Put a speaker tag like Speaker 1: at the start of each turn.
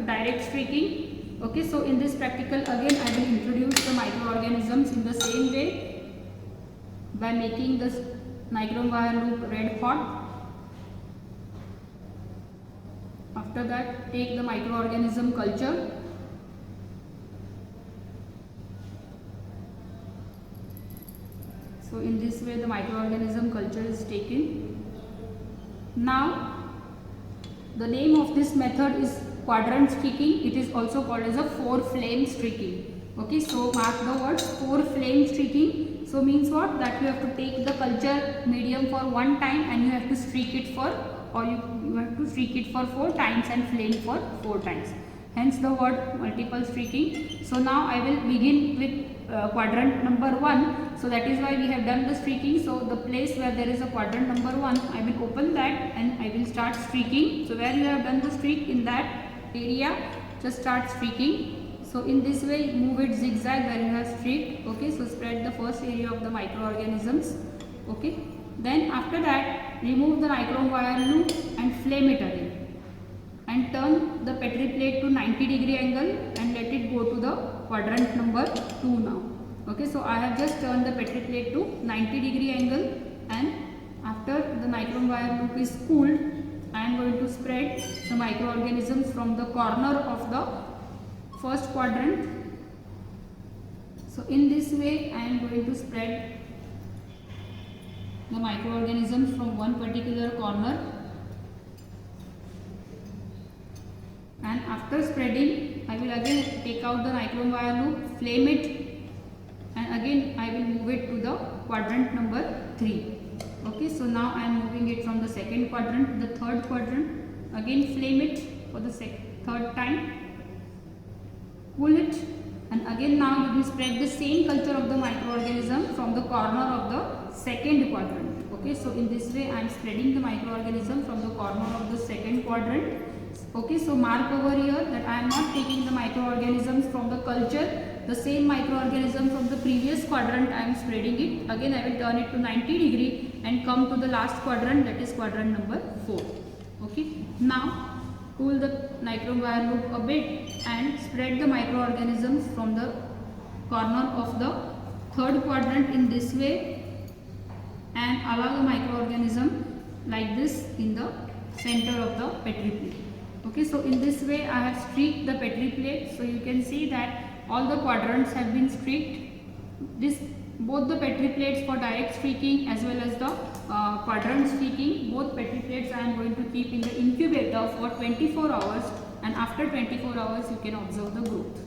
Speaker 1: direct streaking. Okay, so in this practical again I will introduce the microorganisms in the same way by making this nichrome wire loop red hot. After that, take the microorganism culture. So in this way the microorganism culture is taken. Now the name of this method is quadrant streaking. It is also called as a 4-flame streaking. Okay, so mark the words 4-flame streaking. So means what? That you have to take the culture medium for one time and you have to streak it for, or you have to streak it for 4 times and flame for 4 times. Hence the word multiple streaking. So now I will begin with quadrant number 1. So that is why we have done the streaking. So the place where there is a quadrant number 1, I will open that and I will start streaking. So where you have done the streak, in that area just start streaking. So in this way move it zigzag where you have streaked. Okay, so spread the first area of the microorganisms. Okay, then after that remove the nichrome wire loop and flame it again. And turn the petri plate to 90-degree angle and let it go to the quadrant number 2 now. Okay, so I have just turned the petri plate to 90-degree angle, and after the nichrome wire loop is cooled, I am going to spread the microorganisms from the corner of the first quadrant. So in this way I am going to spread the microorganisms from one particular corner. And after spreading, I will again take out the nichrome wire loop, flame it, and again I will move it to the quadrant number 3. Okay, so now I am moving it from the second quadrant to the third quadrant. Again flame it for the third time, cool it, and again now you will spread the same culture of the microorganism from the corner of the second quadrant. Okay, so in this way I am spreading the microorganism from the corner of the second quadrant. Okay, so mark over here that I am not taking the microorganisms from the culture, the same microorganism from the previous quadrant I am spreading it. Again I will turn it to 90-degree and come to the last quadrant, that is quadrant number 4. Okay, now cool the nichrome wire loop a bit and spread the microorganisms from the corner of the third quadrant in this way, and allow the microorganism like this in the center of the petri plate. Okay, so in this way I have streaked the petri plate. So you can see that all the quadrants have been streaked. Both the petri plates for direct streaking as well as the quadrant streaking, both petri plates I am going to keep in the incubator for 24 hours, and after 24 hours you can observe the growth.